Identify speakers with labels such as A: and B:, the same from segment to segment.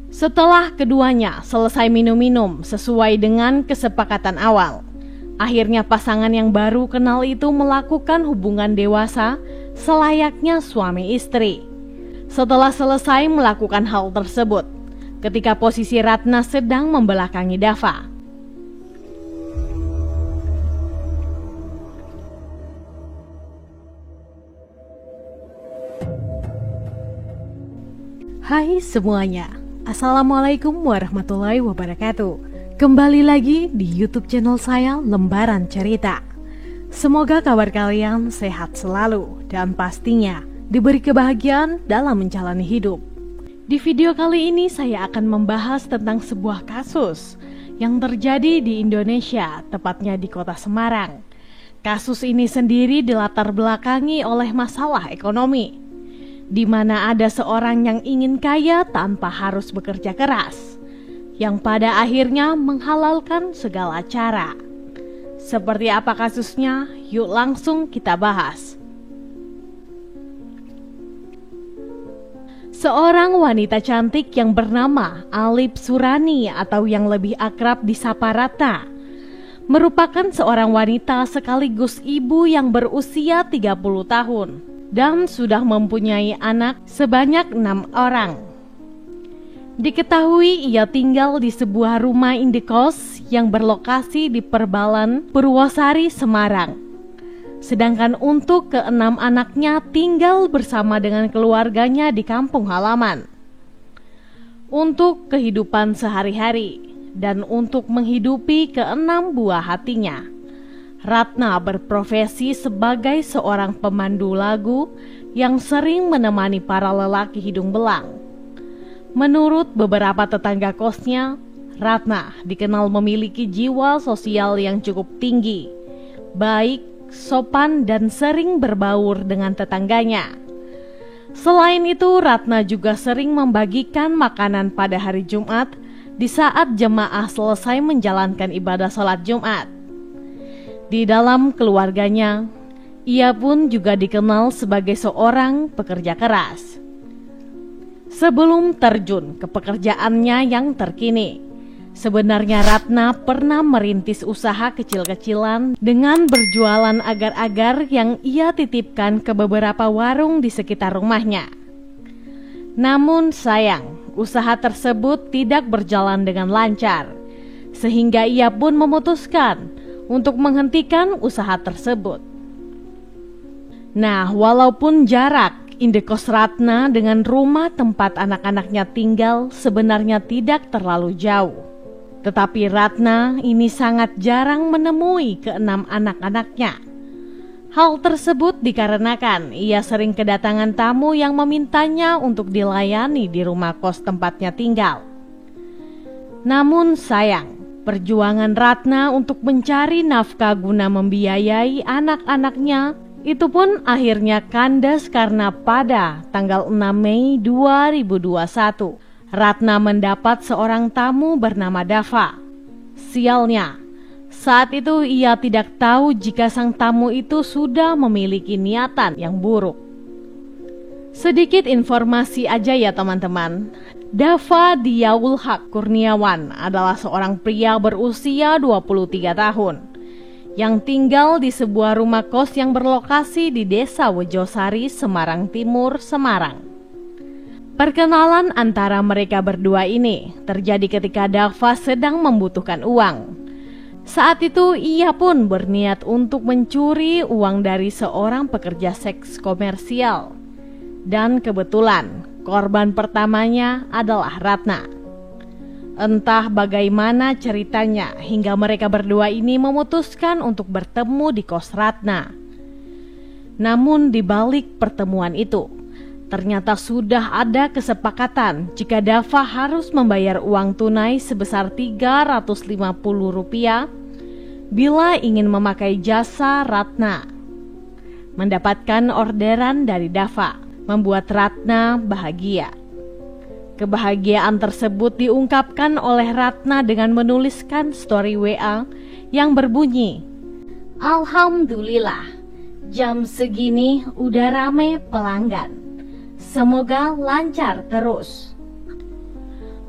A: Setelah keduanya selesai minum-minum sesuai dengan kesepakatan awal, akhirnya pasangan yang baru kenal itu melakukan hubungan dewasa selayaknya suami istri. Setelah selesai melakukan hal tersebut, ketika posisi Ratna sedang membelakangi Dava, hai semuanya, Assalamualaikum warahmatullahi wabarakatuh. Kembali lagi di YouTube channel saya Lembaran Cerita. Semoga kabar kalian sehat selalu dan pastinya diberi kebahagiaan dalam menjalani hidup. Di video kali ini saya akan membahas tentang sebuah kasus yang terjadi di Indonesia, tepatnya di kota Semarang. Kasus ini sendiri dilatar belakangi oleh masalah ekonomi, di mana ada seorang yang ingin kaya tanpa harus bekerja keras, yang pada akhirnya menghalalkan segala cara. Seperti apa kasusnya? Yuk langsung kita bahas. Seorang wanita cantik yang bernama Alip Surani atau yang lebih akrab disapa Ratna merupakan seorang wanita sekaligus ibu yang berusia 30 tahun dan sudah mempunyai anak sebanyak 6 orang. Diketahui ia tinggal di sebuah rumah indekos yang berlokasi di Perbalan, Purwosari, Semarang. Sedangkan untuk ke-6 anaknya tinggal bersama dengan keluarganya di kampung halaman. Untuk kehidupan sehari-hari dan untuk menghidupi ke-6 buah hatinya, Ratna berprofesi sebagai seorang pemandu lagu yang sering menemani para lelaki hidung belang. Menurut beberapa tetangga kosnya, Ratna dikenal memiliki jiwa sosial yang cukup tinggi, baik, sopan, dan sering berbaur dengan tetangganya. Selain itu, Ratna juga sering membagikan makanan pada hari Jumat di saat jemaah selesai menjalankan ibadah sholat Jumat. Di dalam keluarganya, ia pun juga dikenal sebagai seorang pekerja keras. Sebelum terjun ke pekerjaannya yang terkini, sebenarnya Ratna pernah merintis usaha kecil-kecilan dengan berjualan agar-agar yang ia titipkan ke beberapa warung di sekitar rumahnya. Namun sayang, usaha tersebut tidak berjalan dengan lancar, sehingga ia pun memutuskan untuk menghentikan usaha tersebut. Nah, walaupun jarak indekos Ratna dengan rumah tempat anak-anaknya tinggal sebenarnya tidak terlalu jauh, tetapi Ratna ini sangat jarang menemui ke-6 anak-anaknya. Hal tersebut dikarenakan ia sering kedatangan tamu yang memintanya untuk dilayani di rumah kos tempatnya tinggal. Namun sayang, perjuangan Ratna untuk mencari nafkah guna membiayai anak-anaknya itu pun akhirnya kandas karena pada tanggal 6 Mei 2021 Ratna mendapat seorang tamu bernama Dava. Sialnya, saat itu ia tidak tahu jika sang tamu itu sudah memiliki niatan yang buruk. Sedikit informasi aja ya teman-teman. Dava Diaul Haq Kurniawan adalah seorang pria berusia 23 tahun yang tinggal di sebuah rumah kos yang berlokasi di Desa Wejosari, Semarang Timur, Semarang. Perkenalan antara mereka berdua ini terjadi ketika Dava sedang membutuhkan uang. Saat itu ia pun berniat untuk mencuri uang dari seorang pekerja seks komersial. Dan kebetulan korban pertamanya adalah Ratna. Entah bagaimana ceritanya hingga mereka berdua ini memutuskan untuk bertemu di kos Ratna. Namun di balik pertemuan itu, ternyata sudah ada kesepakatan jika Dava harus membayar uang tunai sebesar Rp350 bila ingin memakai jasa Ratna. Mendapatkan orderan dari Dava membuat Ratna bahagia. Kebahagiaan tersebut diungkapkan oleh Ratna dengan menuliskan story WA yang berbunyi, "Alhamdulillah, jam segini udah rame pelanggan. Semoga lancar terus."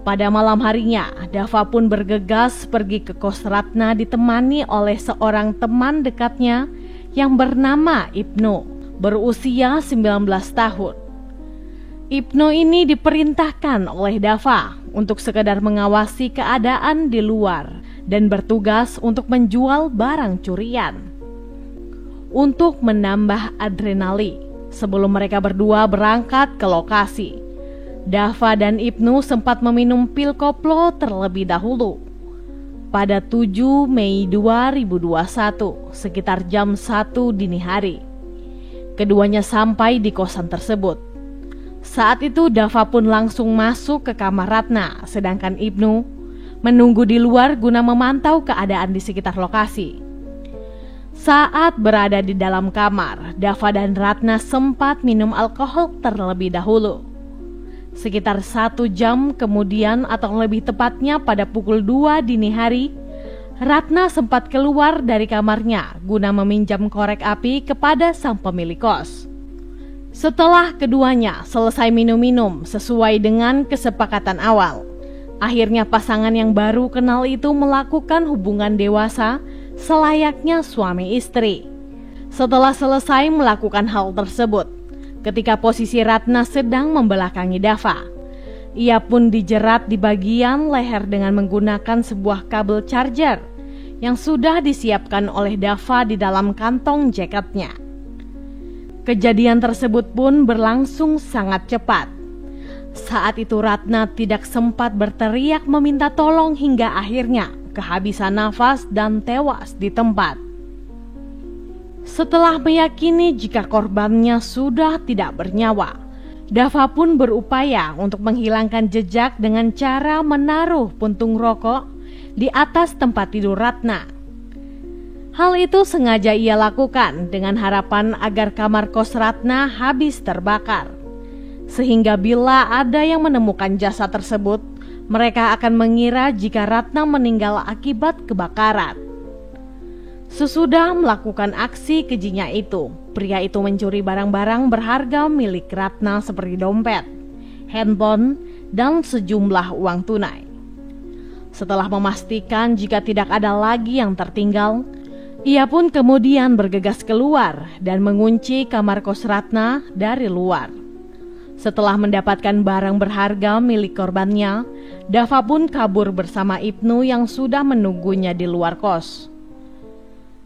A: Pada malam harinya, Dava pun bergegas pergi ke kos Ratna ditemani oleh seorang teman dekatnya yang bernama Ibnu, berusia 19 tahun. Ibnu ini diperintahkan oleh Dava untuk sekedar mengawasi keadaan di luar dan bertugas untuk menjual barang curian. Untuk menambah adrenalin, sebelum mereka berdua berangkat ke lokasi, Dava dan Ibnu sempat meminum pil koplo terlebih dahulu. Pada 7 Mei 2021, sekitar jam 1 dini hari, keduanya sampai di kosan tersebut. Saat itu Dava pun langsung masuk ke kamar Ratna, sedangkan Ibnu menunggu di luar guna memantau keadaan di sekitar lokasi. Saat berada di dalam kamar, Dava dan Ratna sempat minum alkohol terlebih dahulu. Sekitar 1 jam kemudian, atau lebih tepatnya pada pukul 2 dini hari, Ratna sempat keluar dari kamarnya guna meminjam korek api kepada sang pemilik kos. Setelah keduanya selesai minum-minum sesuai dengan kesepakatan awal, akhirnya pasangan yang baru kenal itu melakukan hubungan dewasa selayaknya suami istri. Setelah selesai melakukan hal tersebut, ketika posisi Ratna sedang membelakangi Dava, ia pun dijerat di bagian leher dengan menggunakan sebuah kabel charger yang sudah disiapkan oleh Dava di dalam kantong jaketnya. Kejadian tersebut pun berlangsung sangat cepat. Saat itu Ratna tidak sempat berteriak meminta tolong hingga akhirnya kehabisan nafas dan tewas di tempat. Setelah meyakini jika korbannya sudah tidak bernyawa, Dava pun berupaya untuk menghilangkan jejak dengan cara menaruh puntung rokok di atas tempat tidur Ratna. Hal itu sengaja ia lakukan dengan harapan agar kamar kos Ratna habis terbakar, sehingga bila ada yang menemukan jasad tersebut, mereka akan mengira jika Ratna meninggal akibat kebakaran. Sesudah melakukan aksi kejinya itu, pria itu mencuri barang-barang berharga milik Ratna seperti dompet, handphone, dan sejumlah uang tunai. Setelah memastikan jika tidak ada lagi yang tertinggal, ia pun kemudian bergegas keluar dan mengunci kamar kos Ratna dari luar. Setelah mendapatkan barang berharga milik korbannya, Dava pun kabur bersama Ibnu yang sudah menunggunya di luar kos.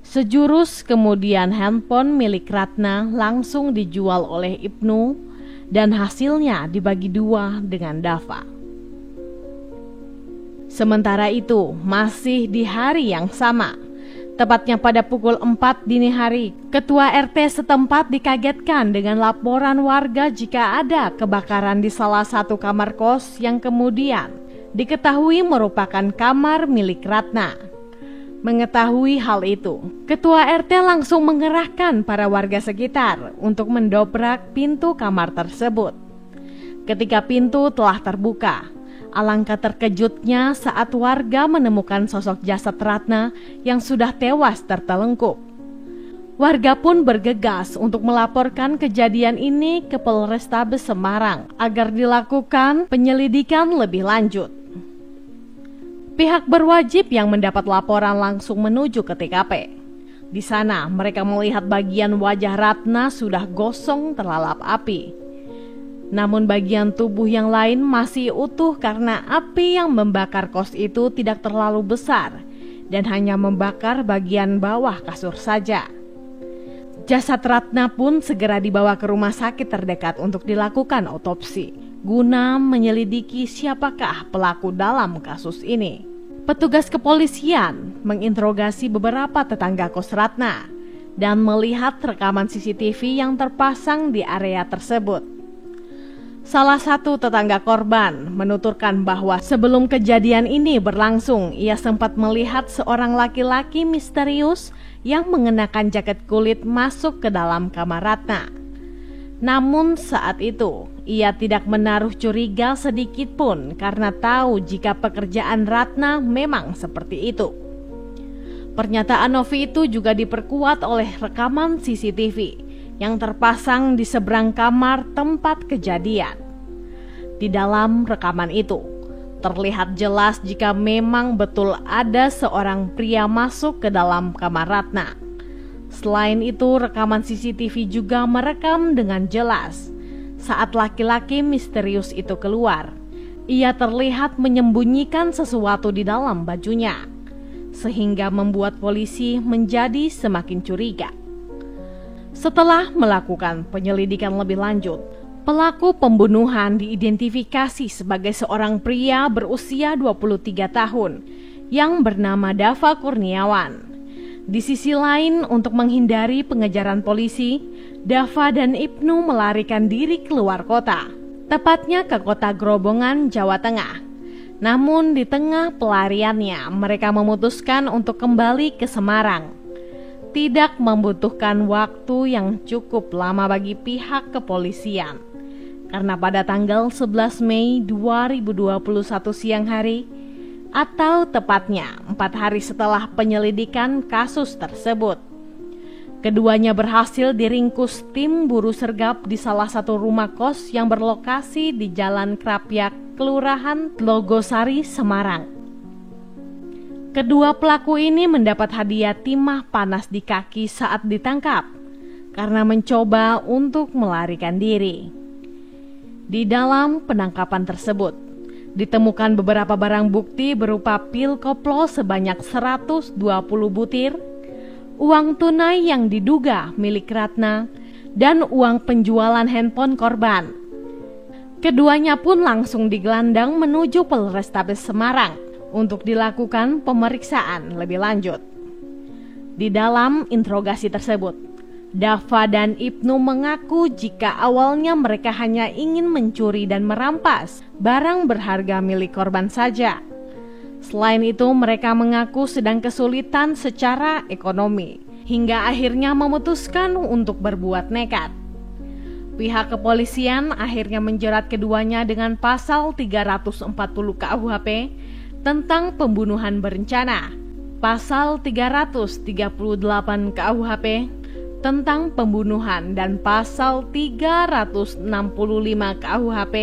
A: Sejurus kemudian handphone milik Ratna langsung dijual oleh Ibnu dan hasilnya dibagi 2 dengan Dava. Sementara itu, masih di hari yang sama, tepatnya pada pukul 4 dini hari, Ketua RT setempat dikagetkan dengan laporan warga jika ada kebakaran di salah satu kamar kos yang kemudian diketahui merupakan kamar milik Ratna. Mengetahui hal itu, Ketua RT langsung mengerahkan para warga sekitar untuk mendobrak pintu kamar tersebut. Ketika pintu telah terbuka, alangkah terkejutnya saat warga menemukan sosok jasad Ratna yang sudah tewas tertelungkup. Warga pun bergegas untuk melaporkan kejadian ini ke Polrestabes Semarang agar dilakukan penyelidikan lebih lanjut. Pihak berwajib yang mendapat laporan langsung menuju ke TKP. Di sana mereka melihat bagian wajah Ratna sudah gosong terlalap api. Namun bagian tubuh yang lain masih utuh karena api yang membakar kos itu tidak terlalu besar dan hanya membakar bagian bawah kasur saja. Jasad Ratna pun segera dibawa ke rumah sakit terdekat untuk dilakukan otopsi guna menyelidiki siapakah pelaku dalam kasus ini. Petugas kepolisian menginterogasi beberapa tetangga kos Ratna dan melihat rekaman CCTV yang terpasang di area tersebut. Salah satu tetangga korban menuturkan bahwa sebelum kejadian ini berlangsung, ia sempat melihat seorang laki-laki misterius yang mengenakan jaket kulit masuk ke dalam kamar Ratna. Namun saat itu, ia tidak menaruh curiga sedikit pun karena tahu jika pekerjaan Ratna memang seperti itu. Pernyataan Novi itu juga diperkuat oleh rekaman CCTV yang terpasang di seberang kamar tempat kejadian. Di dalam rekaman itu, terlihat jelas jika memang betul ada seorang pria masuk ke dalam kamar Ratna. Selain itu, rekaman CCTV juga merekam dengan jelas saat laki-laki misterius itu keluar. Ia terlihat menyembunyikan sesuatu di dalam bajunya, sehingga membuat polisi menjadi semakin curiga. Setelah melakukan penyelidikan lebih lanjut, pelaku pembunuhan diidentifikasi sebagai seorang pria berusia 23 tahun yang bernama Dava Kurniawan. Di sisi lain, untuk menghindari pengejaran polisi, Dava dan Ibnu melarikan diri keluar kota, tepatnya ke kota Grobongan, Jawa Tengah. Namun di tengah pelariannya, mereka memutuskan untuk kembali ke Semarang. Tidak membutuhkan waktu yang cukup lama bagi pihak kepolisian, karena pada tanggal 11 Mei 2021 siang hari, atau tepatnya 4 hari setelah penyelidikan kasus tersebut, keduanya berhasil diringkus tim buru sergap di salah satu rumah kos yang berlokasi di Jalan Krapyak, Kelurahan Tlogosari, Semarang. Kedua pelaku ini mendapat hadiah timah panas di kaki saat ditangkap karena mencoba untuk melarikan diri. Di dalam penangkapan tersebut, ditemukan beberapa barang bukti berupa pil koplo sebanyak 120 butir, uang tunai yang diduga milik Ratna, dan uang penjualan handphone korban. Keduanya pun langsung digelandang menuju Polrestabes Semarang untuk dilakukan pemeriksaan lebih lanjut. Di dalam interogasi tersebut, Dava dan Ibnu mengaku jika awalnya mereka hanya ingin mencuri dan merampas barang berharga milik korban saja. Selain itu, mereka mengaku sedang kesulitan secara ekonomi, hingga akhirnya memutuskan untuk berbuat nekat. Pihak kepolisian akhirnya menjerat keduanya dengan pasal 340 KUHP tentang pembunuhan berencana, pasal 338 KUHP tentang pembunuhan, dan pasal 365 KUHP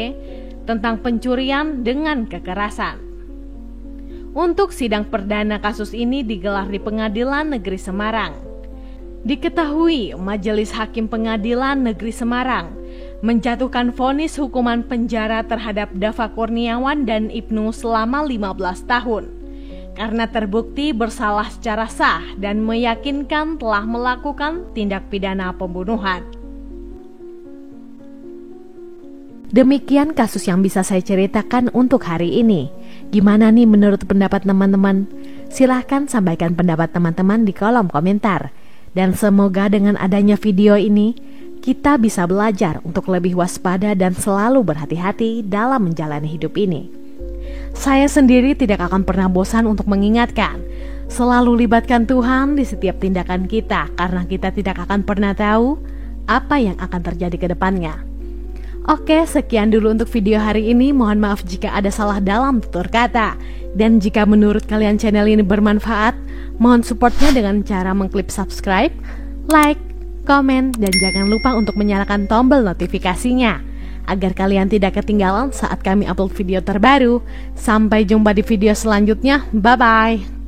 A: tentang pencurian dengan kekerasan. Untuk sidang perdana kasus ini digelar di Pengadilan Negeri Semarang. Diketahui Majelis Hakim Pengadilan Negeri Semarang menjatuhkan vonis hukuman penjara terhadap Dava Kurniawan dan Ibnu selama 15 tahun karena terbukti bersalah secara sah dan meyakinkan telah melakukan tindak pidana pembunuhan. Demikian kasus yang bisa saya ceritakan untuk hari ini. Gimana nih menurut pendapat teman-teman? Silahkan sampaikan pendapat teman-teman di kolom komentar. Dan semoga dengan adanya video ini, kita bisa belajar untuk lebih waspada dan selalu berhati-hati dalam menjalani hidup ini. Saya sendiri tidak akan pernah bosan untuk mengingatkan, selalu libatkan Tuhan di setiap tindakan kita, karena kita tidak akan pernah tahu apa yang akan terjadi ke depannya. Oke, sekian dulu untuk video hari ini. Mohon maaf jika ada salah dalam tutur kata. Dan jika menurut kalian channel ini bermanfaat, mohon supportnya dengan cara mengklik subscribe, like, komen, dan jangan lupa untuk menyalakan tombol notifikasinya agar kalian tidak ketinggalan saat kami upload video terbaru. Sampai jumpa di video selanjutnya. Bye-bye.